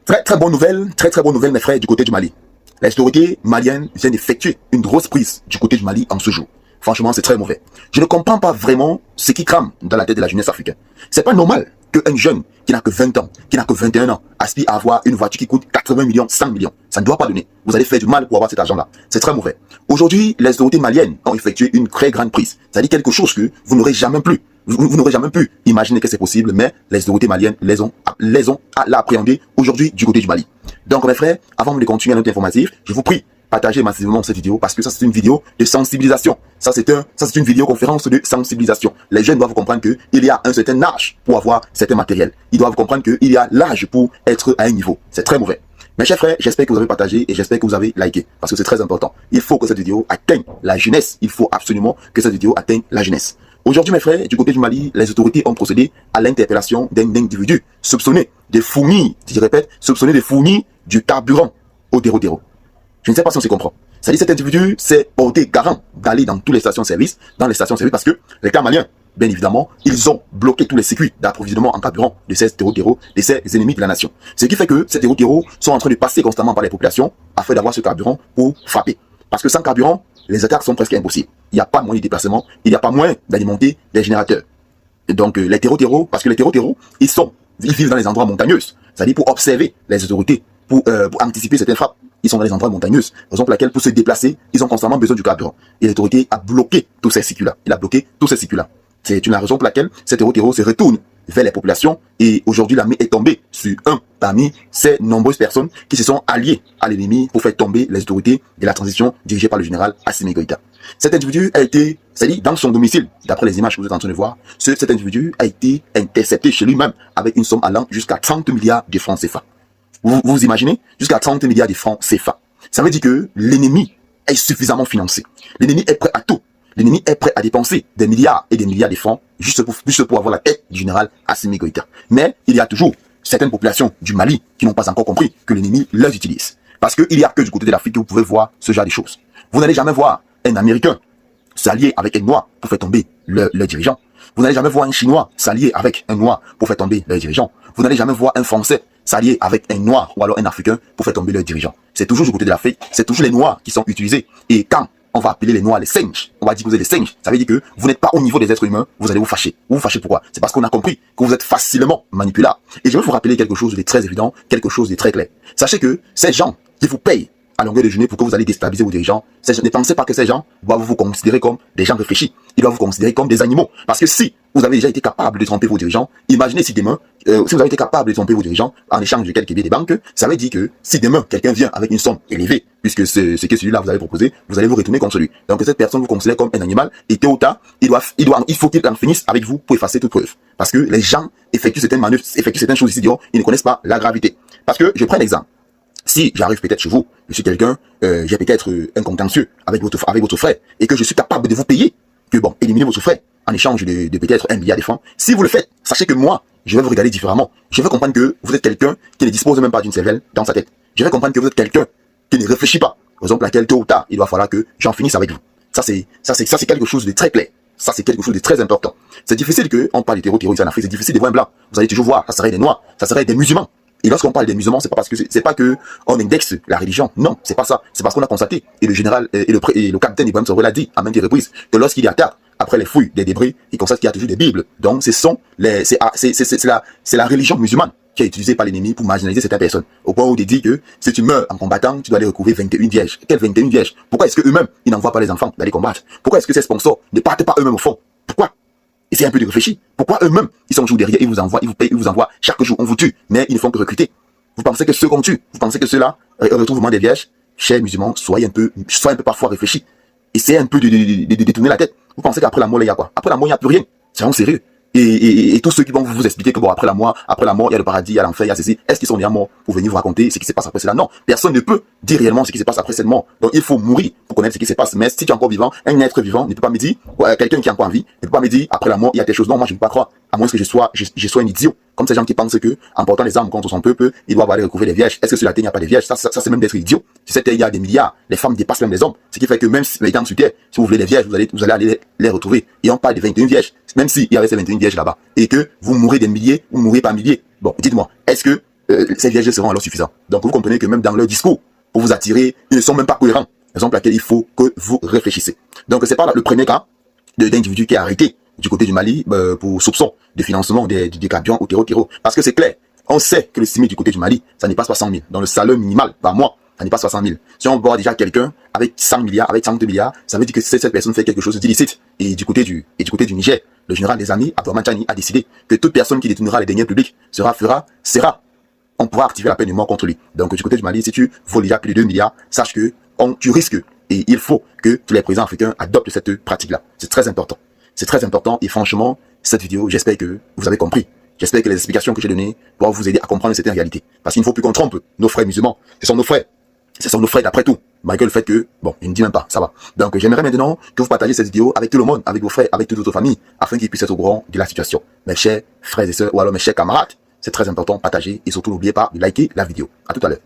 Très bonne nouvelle mes frères du côté du Mali. Les autorités maliennes viennent d'effectuer une grosse prise du côté du Mali en ce jour. Franchement, c'est très mauvais. Je ne comprends pas vraiment ce qui crame dans la tête de la jeunesse africaine. C'est pas normal qu'un jeune qui n'a que 20 ans, qui n'a que 21 ans, aspire à avoir une voiture qui coûte 80 millions, 100 millions. Ça ne doit pas donner. Vous allez faire du mal pour avoir cet argent-là. C'est très mauvais. Aujourd'hui, les autorités maliennes ont effectué une très grande prise. C'est-à-dire quelque chose que vous n'aurez jamais plus. Vous n'aurez jamais pu imaginer que c'est possible, mais les autorités maliennes les ont appréhendé aujourd'hui du côté du Mali. Donc mes frères, avant de continuer à notre informatif, je vous prie, partagez massivement cette vidéo parce que ça c'est une vidéo de sensibilisation. Ça c'est une vidéoconférence de sensibilisation. Les jeunes doivent comprendre qu'il y a un certain âge pour avoir certain matériel. Ils doivent comprendre qu'il y a l'âge pour être à un niveau. C'est très mauvais. Mes chers frères, j'espère que vous avez partagé et j'espère que vous avez liké parce que c'est très important. Il faut que cette vidéo atteigne la jeunesse. Il faut absolument que cette vidéo atteigne la jeunesse. Aujourd'hui, mes frères, du côté du Mali, les autorités ont procédé à l'interpellation d'un individu soupçonné de fournir, je répète, soupçonné de fournir du carburant au terreau. Je ne sais pas si on se comprend. C'est-à-dire cet individu s'est porté garant d'aller dans toutes les stations-service, parce que les cas maliens, bien évidemment, ils ont bloqué tous les circuits d'approvisionnement en carburant de ces terreaux, de ces ennemis de la nation. Ce qui fait que ces terreaux sont en train de passer constamment par les populations afin d'avoir ce carburant pour frapper. Parce que sans carburant, les attaques sont presque impossibles. Il n'y a pas moyen de déplacement, il n'y a pas moyen d'alimenter les générateurs. Et donc les terreaux, parce que les terreaux, ils vivent dans les endroits montagneux. C'est-à-dire pour observer les autorités, pour anticiper certaines frappes. Ils sont dans les endroits montagneux, raison pour laquelle pour se déplacer, ils ont constamment besoin du carburant. Et l'autorité a bloqué tous ces circuits-là. Il a bloqué tous ces circuits-là. C'est une raison pour laquelle ces terreaux se retournent vers les populations et aujourd'hui l'armée est tombée sur un parmi ces nombreuses personnes qui se sont alliées à l'ennemi pour faire tomber les autorités de la transition dirigée par le général Assimi Goïta. Cet individu a été, c'est-à-dire dans son domicile, d'après les images que vous êtes en train de voir, cet individu a été intercepté chez lui-même avec une somme allant jusqu'à 30 milliards de francs CFA. Vous imaginez? Jusqu'à 30 milliards de francs CFA. Ça veut dire que l'ennemi est suffisamment financé. L'ennemi est prêt à tout. L'ennemi est prêt à dépenser des milliards et des milliards de francs juste pour avoir la tête du général Assimi Goïta. Mais il y a toujours certaines populations du Mali qui n'ont pas encore compris que l'ennemi les utilise. Parce qu'il n'y a que du côté de l'Afrique que vous pouvez voir ce genre de choses. Vous n'allez jamais voir un Américain s'allier avec un Noir pour faire tomber le dirigeant. Vous n'allez jamais voir un Chinois s'allier avec un Noir pour faire tomber le dirigeant. Vous n'allez jamais voir un Français s'allier avec un Noir ou alors un Africain pour faire tomber le dirigeant. C'est toujours du côté de l'Afrique, c'est toujours les Noirs qui sont utilisés. Et quand on va appeler les Noirs les singes, on va dire que vous êtes des singes, ça veut dire que vous n'êtes pas au niveau des êtres humains, vous allez vous fâcher. Vous vous fâchez pourquoi? C'est parce qu'on a compris que vous êtes facilement manipulable. Et je vais vous rappeler quelque chose de très évident, quelque chose de très clair. Sachez que ces gens qui vous payent à longueur de journée pour que vous allez déstabiliser vos dirigeants, ne pensez pas que ces gens doivent vous considérer comme des gens réfléchis. Ils doivent vous considérer comme des animaux. Parce que si vous avez déjà été capable de tromper vos dirigeants, imaginez si demain, si vous avez été capable de tromper vos dirigeants en échange de quelques billets des banques, ça veut dire que si demain quelqu'un vient avec une somme élevée, puisque ce que celui-là vous avez proposé, vous allez vous retourner contre lui. Donc cette personne vous considère comme un animal et tôt ou tard, il faut qu'il en finisse avec vous pour effacer toute preuve. Parce que les gens effectuent certaines manœuvres, effectuent certaines choses ici dehors, ils ne connaissent pas la gravité. Parce que je prends l'exemple. Si j'arrive peut-être chez vous, je suis quelqu'un, j'ai peut-être un contentieux avec votre frère et que je suis capable de vous payer, que bon, éliminer votre frère en échange de peut-être 1 milliard de francs. Si vous le faites, sachez que moi, je vais vous regarder différemment. Je vais comprendre que vous êtes quelqu'un qui ne dispose même pas d'une cervelle dans sa tête. Je vais comprendre que vous êtes quelqu'un qui ne réfléchit pas. Par exemple, laquelle tôt ou tard, il va falloir que j'en finisse avec vous. Ça c'est quelque chose de très clair. Ça, c'est quelque chose de très important. C'est difficile qu'on parle de terroristes en Afrique. C'est difficile de voir un blanc. Vous allez toujours voir, ça serait des noirs, ça serait des musulmans. Et lorsqu'on parle des musulmans, c'est pas que on indexe la religion. Non, c'est pas ça. C'est parce qu'on a constaté, et le général, et le capitaine Ibrahim Traoré l'a dit à maintes reprises, que lorsqu'il y attaque, après les fouilles des débris, il constate qu'il y a toujours des bibles. Donc, c'est la religion musulmane qui est utilisée par l'ennemi pour marginaliser certaines personnes. Au point où il dit que si tu meurs en combattant, tu dois aller recouvrir 21 vierges. Quelles 21 vierges? Pourquoi est-ce qu'eux-mêmes, ils n'envoient pas les enfants d'aller combattre? Pourquoi est-ce que ces sponsors ne partent pas eux-mêmes au fond? Pourquoi? Essayez un peu de réfléchir. Pourquoi eux-mêmes, ils sont toujours derrière, ils vous envoient, ils vous payent, ils vous envoient chaque jour, on vous tue, mais ils ne font que recruter. Vous pensez que ceux qu'on tue, vous pensez que ceux-là retrouvent vraiment des vierges? Chers musulmans, soyez un peu parfois réfléchis. Essayez un peu de détourner la tête. Vous pensez qu'après la mort, il y a quoi? Après la mort, il n'y a plus rien. Soyons sérieux. Et tous ceux qui vont vous expliquer que bon, après la mort, il y a le paradis, il y a l'enfer, il y a ceci, est-ce qu'ils sont déjà morts pour venir vous raconter ce qui se passe après cela? Non, personne ne peut dire réellement ce qui se passe après cette mort. Donc il faut mourir pour connaître ce qui se passe. Mais si tu es encore vivant, un être vivant ne peut pas me dire, quelqu'un qui est encore en vie, ne peut pas me dire après la mort, il y a des choses. Non, moi je ne peux pas croire, à moins que je sois un idiot. Comme ces gens qui pensent que, en portant les armes contre son peuple, ils doivent aller recouvrir les vierges. Est-ce que sur la terre, il n'y a pas de vierges? Ça c'est même d'être idiot. Sur cette terre, il y a des milliards. Les femmes dépassent même les hommes. Ce qui fait que même étant sur terre, si vous voulez les vierges, vous allez aller les retrouver. Et on parle de 21 vierges. Même s'il y avait ces 21 vierges là-bas. Et que vous mourrez des milliers, vous mourrez par milliers. Bon, dites-moi, est-ce que ces vierges seront alors suffisants. Donc vous comprenez que même dans leur discours, pour vous attirer, ils ne sont même pas cohérents. Raison pour laquelle il faut que vous réfléchissez. Donc c'est pas le premier cas d'individu qui est arrêté du côté du Mali pour soupçon de financement des camions au terreau. Parce que c'est clair, on sait que le SMIC du côté du Mali, ça n'est pas 60 000. Dans le salaire minimal par mois, ça n'est pas 60 000. Si on voit déjà quelqu'un avec 100 milliards, avec 102 milliards, ça veut dire que cette personne fait quelque chose d'illicite. Et du côté du Niger, le général des armées, Abdourahmane Tchani, a décidé que toute personne qui détournera les deniers publics sera. On pourra activer la peine de mort contre lui. Donc du côté du Mali, si tu voles déjà plus de 2 milliards, sache que tu risques. Et il faut que tous les présidents africains adoptent cette pratique-là. C'est très important. C'est très important et franchement, cette vidéo, j'espère que vous avez compris. J'espère que les explications que j'ai données pourront vous aider à comprendre certaines réalités. Parce qu'il ne faut plus qu'on trompe nos frères musulmans. Ce sont nos frères. Ce sont nos frères d'après tout. Malgré le fait que, bon, il ne dit même pas, ça va. Donc j'aimerais maintenant que vous partagiez cette vidéo avec tout le monde, avec vos frères, avec toute votre famille, afin qu'ils puissent être au courant de la situation. Mes chers frères et sœurs, ou alors mes chers camarades, c'est très important, partagez et surtout n'oubliez pas de liker la vidéo. À tout à l'heure.